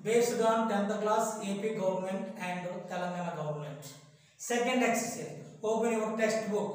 based on 10th class AP government and Telangana government. Second exercise. Open your textbook.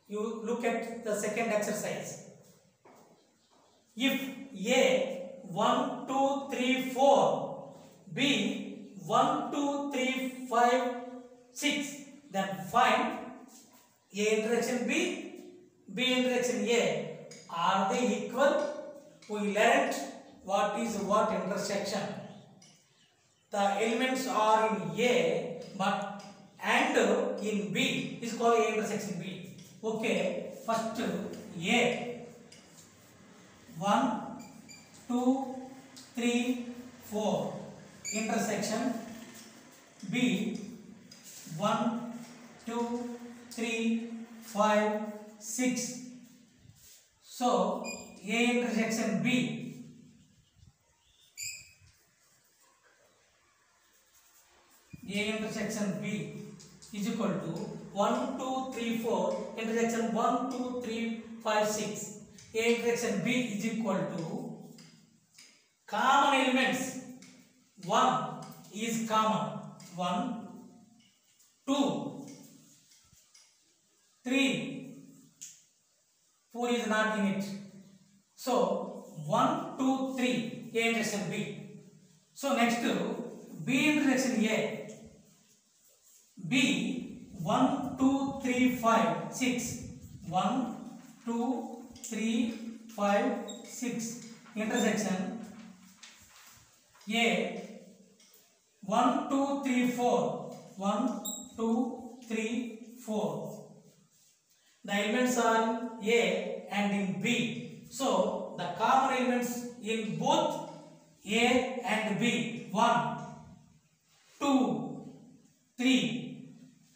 You look at the second exercise. If A 1, 2, 3, 4, B 1, 2, 3, 5, 6, then find A intersection B, B intersection A. Are they equal? We learnt what is what intersection. The elements are in A, but and in B is called A intersection B. Okay, first A 1, 2, 3, 4 intersection B 1, 2, 3, 5, 6. So A intersection B is equal to 1, 2, 3, 4 intersection 1, 2, 3, 5, 6. A intersection B is equal to common elements. 1 is common. 1, 2, 3, 4 is not in it. So 1, 2, 3 A intersection B. So next B intersection A. B 1, 2, 3, 5, 6. 1, 2, 3, 5, 6 intersection A 1, 2, 3, 4. 1, 2, 3, 4. The elements are A and in B. So the common elements in both A and B 1, 2, 3.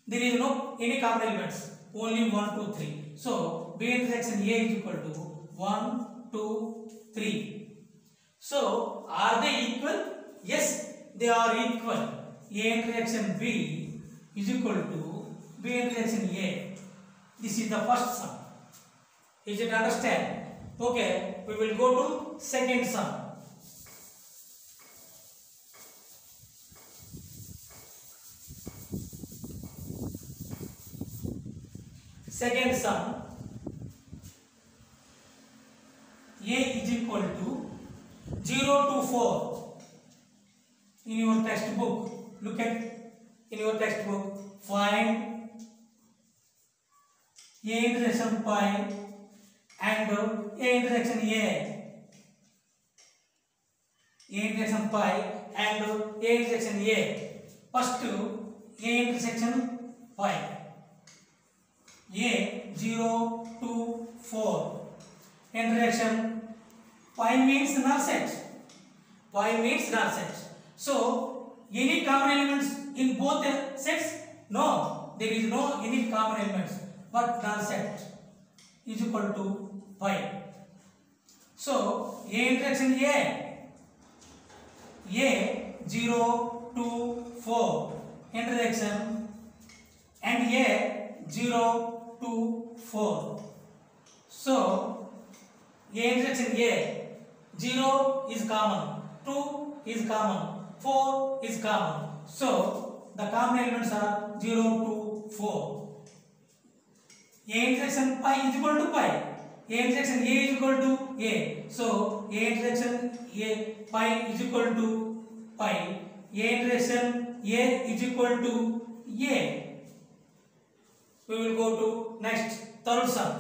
There is no any common elements. Only 1, 2, 3. So B intersection A is equal to 1, 2, 3. So are they equal? Yes, they are equal. A intersection B is equal to B intersection A. This is the first sum. Is it understand? Okay, we will go to second sum. Second sum. A is equal to 0 to 4. In your textbook, look at in your textbook, find A intersection pi and A intersection A. A intersection pi and A intersection A. First A intersection pi. A 0 to 4 intersection pi means null set. Pi means null set. So any common elements in both sets? No, there is no any common elements, but null set is equal to pi. So A intersection A 0 to 4 intersection and A 0 to 4. So A intersection A 0 is common, 2 is common, 4 is common. So the common elements are 0 to 4. A intersection pi is equal to pi. A intersection A is equal to A. So A intersection A pi is equal to pi. A intersection A is equal to A. We will go to next third sum.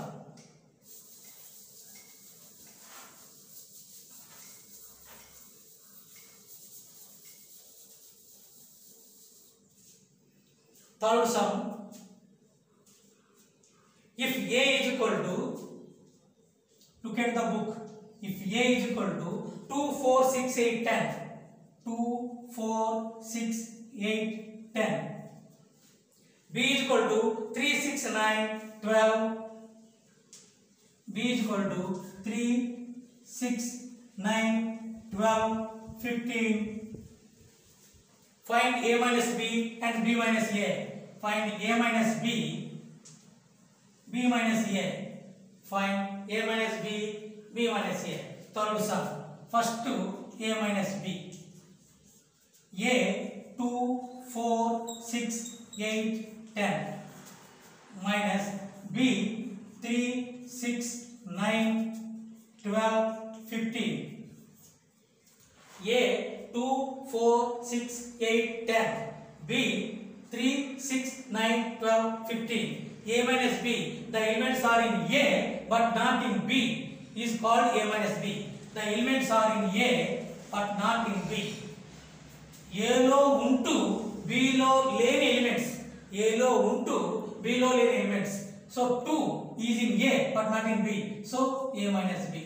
Third sum. If A is equal to, look at the book. If A is equal to 2, 4, 6, 8, 10. 2, 4, 6, 8, 10. B is equal to 3, 6, 9, 12. B is equal to 3, 6, 9, 12, 15. Find A minus B and B minus A. Find A minus B, B minus A. Find A minus B, B minus A. Third sum. First to A minus B. A 2, 4, 6, 8, 10 minus B 3, 6, 9, 12, 15. A 2, 4, 6, 8, 10. B 3, 6, 9, 12, 15. A minus B. The elements are in A but not in B is called A minus B. The elements are in A but not in B. A lo untu B lo లేని elements. A lo untu B lo లేని elements. So 2 is in A but not in B. So A minus B.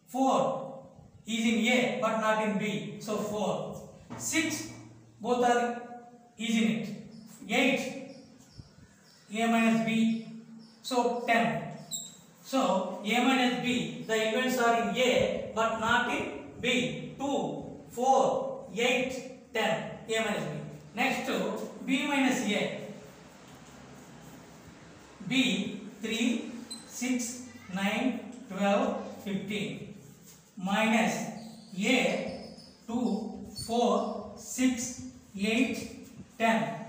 4 is in A but not in B. So 4. 6 both are is in it. 8 A minus B. So 10. So A minus B, the elements are in A but not in B. 2, 4, 8, 10. A minus B. Next to B minus A. B 3, 6, 9, 12, 15 minus A 2, 4, 6, 8, 10.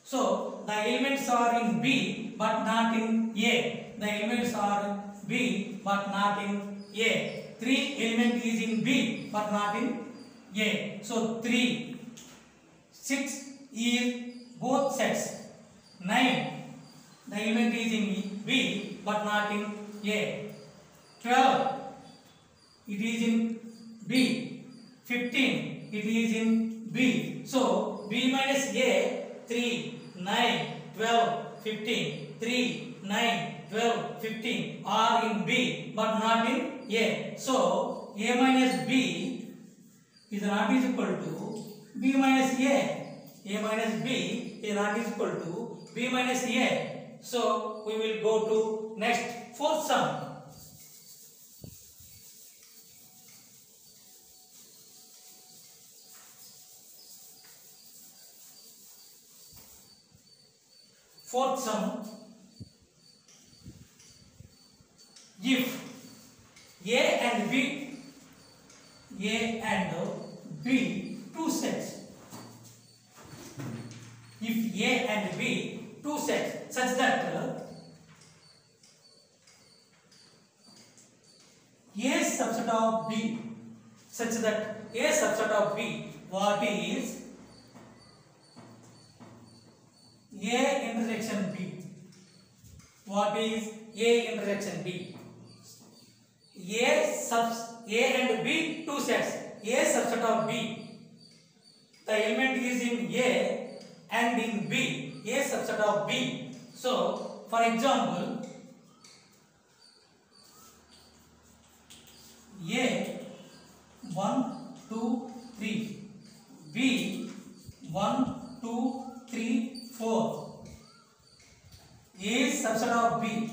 So the elements are in B but not in A. The elements are in B but not in A. 3 element is in B but not in A. So 3, 6 is both sets. 9 the element is in B but not in A. 12 it is in B. 15 it is in B. So B minus A 3, 9, 12, 15. 3, 9, 12, 15 are in B but not in A. So A minus B is not equal to B minus A. A minus B is not equal to B minus A. So we will go to next fourth sum. Fourth sum. If A and B two sets. If A and B two sets such that A subset of B, such that A subset of B, what is A intersection B? What is A intersection B? A and B two sets. A subset of B. The element is in A and in B. A subset of B. So, for example, A 1, 2, 3. B 1, 2, 3, 4. A is subset of B.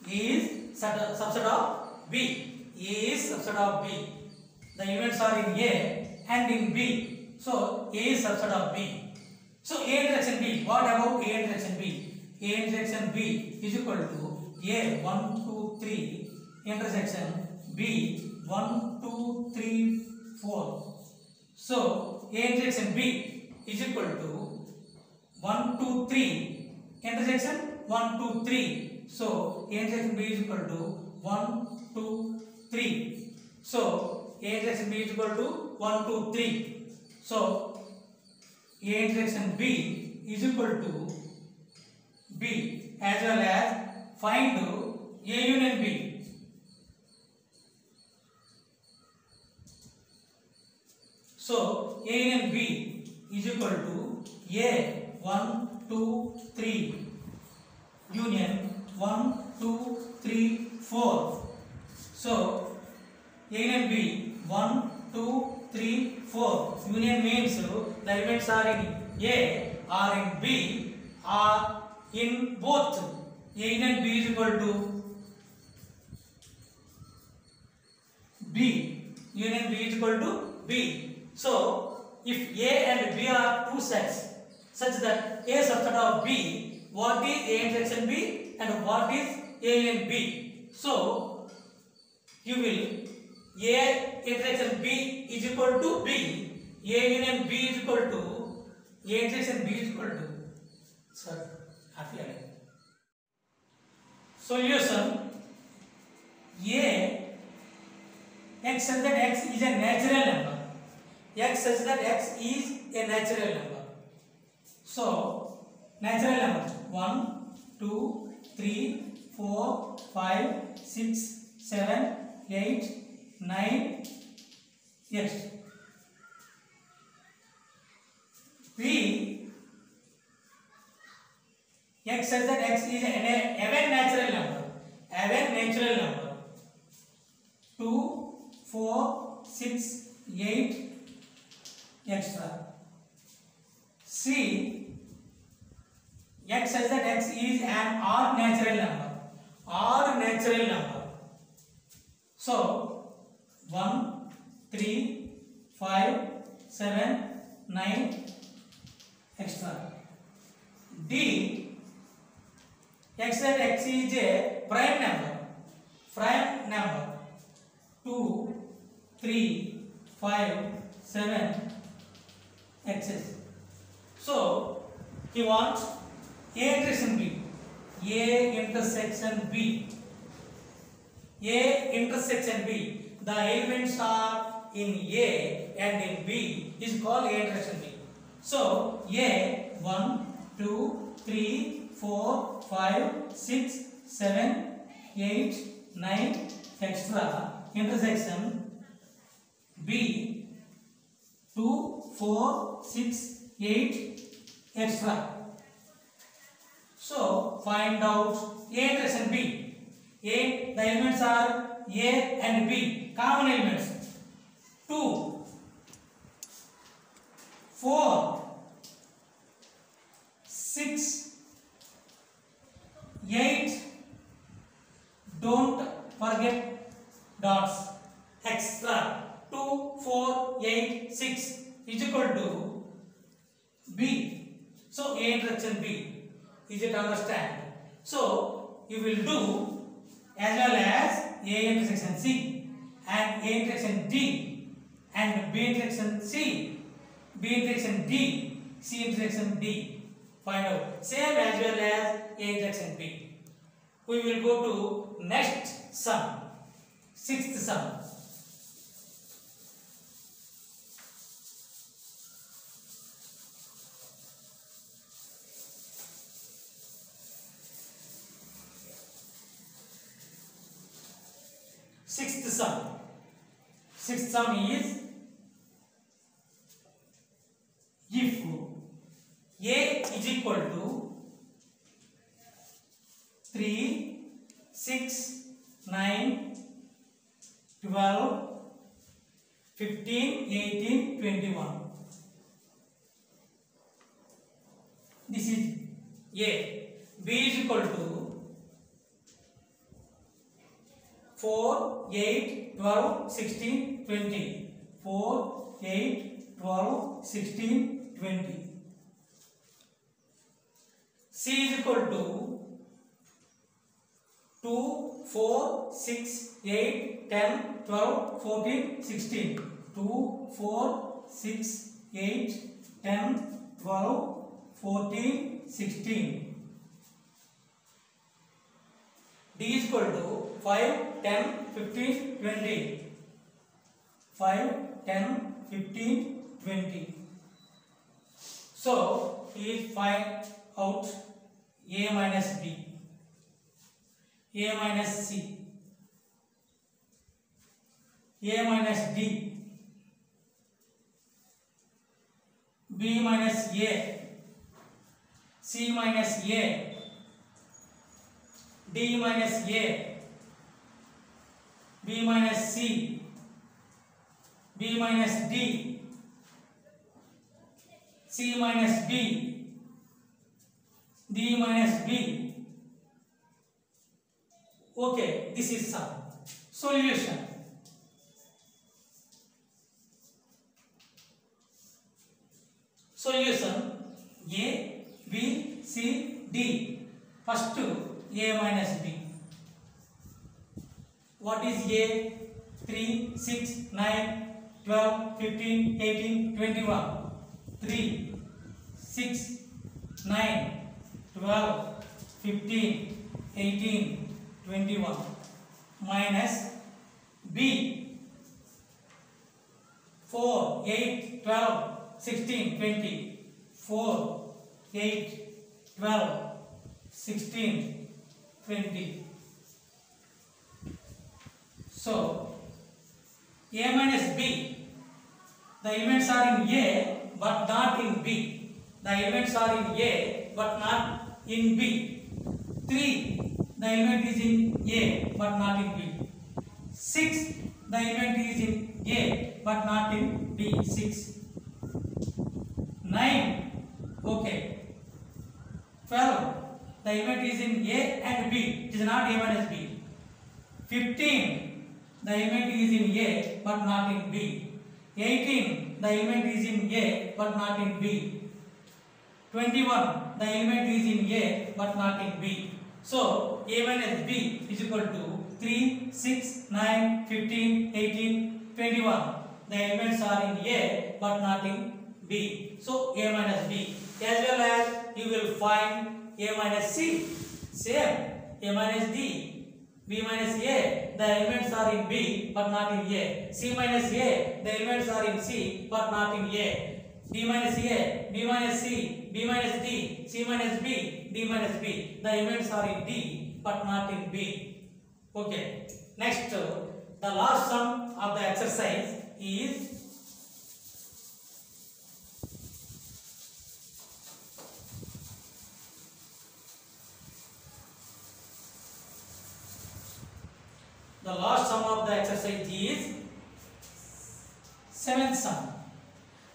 Is subset of B. A is subset of B. The elements are in A and in B. So A is subset of B. So A intersection B. What about A intersection B? A intersection B is equal to A 1, 2, 3 intersection B 1, 2, 3, 4. So A intersection B is equal to 1, 2, 3 intersection 1, 2, 3. So A intersection B is equal to 1, 2, 3. So A intersection B is equal to 1, 2, 3. So A intersection B is equal to B, as well as find A union B. So A union B is equal to A 1, 2, 3 union 1, 2, 3, 4. So A union B 1, 2, 3, 4. Union means the elements are in A or in B or in both. A union B is equal to B. Union B is equal to B. So if A and B are two sets such that A subset of B, what is A intersection B and what is A union B? So you will A intersection B is equal to B A union B is equal to A intersection B is equal to solution A x such that x is a natural number. X such that x is a natural number. So natural number 1, 2, 3, 4, 5, 6, 7, 8, 9, x. B x such that x is an even natural number. Even natural number 2, 4, 6, 8 extra. C x such that x is an odd natural number. Odd natural number. So 1, 3, 5, 7, 9 extra. D x such that x is a prime number. Prime number 2, 3, 5, 7 x's. So he wants A intersection B. A intersection B. A intersection B. The elements are in A and in B is called A intersection B. So A 1, 2, 3, 4, 5, 6, 7, 8, 9 extra intersection B 2, 4, 6, 8 extra. So find out A intersection B. A, the elements are A and B, common elements. 2, 4, 6, 8. Don't forget dots. Extra 2, 4, 8, 6 is equal to B. So A intersection B. Is it understand? So you will do as well as A intersection C and A intersection D and B intersection C, B intersection D, C intersection D. Find out. Same as well as A intersection B. We will go to next sum, sixth sum. Sixth sum. Sixth sum is if A is equal to 3, 6, 9, 12, 15, 18, 21. This is A. B is equal to 4, 8, 12, 16, 20. 4, 8, 12, 16, 20. C is equal to 2, 4, 6, 8, 10, 12, 14, 16. 2, 4, 6, 8, 10, 12, 14, 16. D is equal to 5, 10, 15, 20. 5, 10, 15, 20. So, he find out A minus B, A minus C, A minus D, B minus A, C minus A, D minus A, B minus C, B minus D, C minus B, D minus B. Okay, this is sum. Solution. Solution A, B, C, D. First A minus B. What is A? 3, 6, 9, 12, 15, 18, 21. 3, 6, 9, 12, 15, 18, 21. Minus B 4, 8, 12, 16, 20. 4, 8, 12, 16, 20. So, A minus B. The elements are in A but not in B. The elements are in A but not in B. 3. The element is in A but not in B. 6. The element is in A but not in B. 6. 9. Okay. 12. The element is in A and B. It is not A minus B. 15. The element is in A but not in B. 18. The element is in A but not in B. 21. The element is in A but not in B. So, A minus B is equal to 3, 6, 9, 15, 18, 21. The elements are in A but not in B. So, A minus B. As well as you will find A minus C. Same. A minus D. B minus A, the elements are in B but not in A. C minus A, the elements are in C but not in A. D minus A, B minus C, B minus D, C minus B, D minus B. The elements are in D but not in B. Okay. Next, the last sum of the exercise is seventh sum.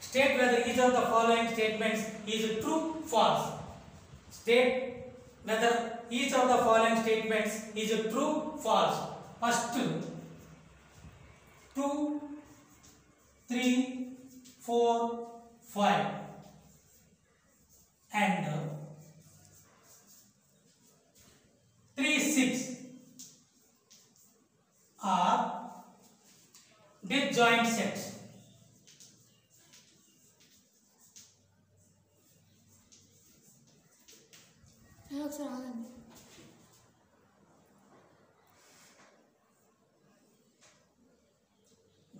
State whether each of the following statements is true, false. State whether each of the following statements is true, false. First, 2, 3, 4, 5 and 3, 6 are disjoint sets.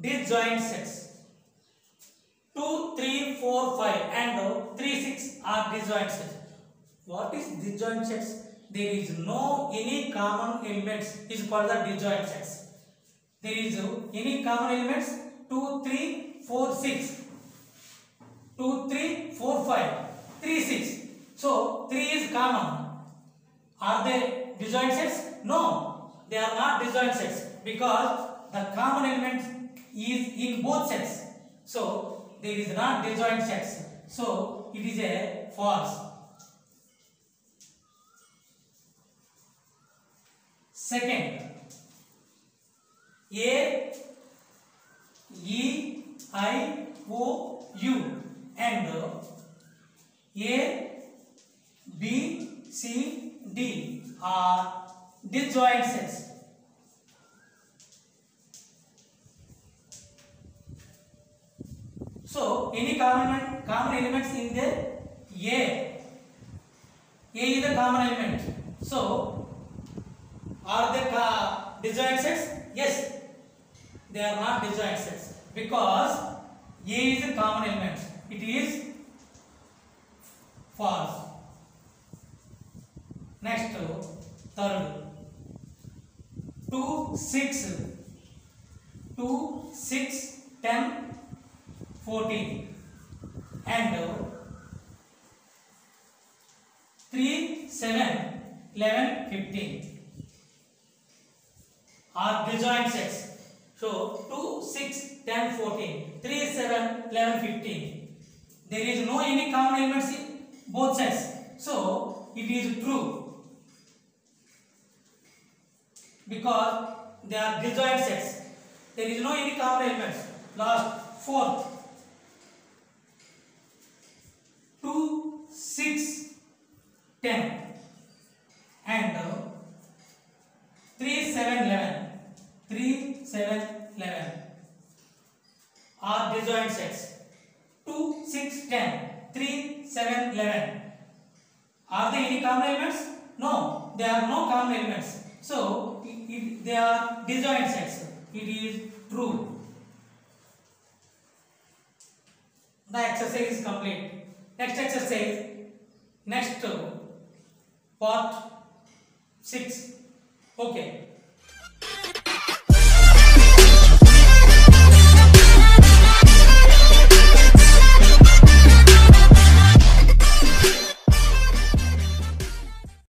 Disjoint sets. 2, 3, 4, 5 and 3, 6 are disjoint sets. What is disjoint sets? There is no any common elements is called the disjoint sets. There is any common elements 2, 3, 4, 6. 2, 3, 4, 5. 3, 6. So 3 is common. Are they disjoint sets? No, they are not disjoint sets because the common element is in both sets. So there is not disjoint sets. So it is a false. Second, A, E, I, O, U and A, B, C, D are disjoint sets. So any common elements in there? A is a common element. So are they disjoint sets? Yes, they are not disjoint sets because A is a common element. It is false. Next, third, 2, 6, 2, 6, 10, 14 and 3, 7, 11, 15 are disjoint sets. So 2, 6, 10, 14, 3, 7, 11, 15. There is no any common elements in both sets. So it is true because they are disjoint sets. There is no any common elements. Last, fourth, 2, 6, 10 and 3, 7, 11. 3, 7, 11 there are no common elements. So they are disjoint sets. It is true. The exercise is complete. Next exercise, next part 6. Okay.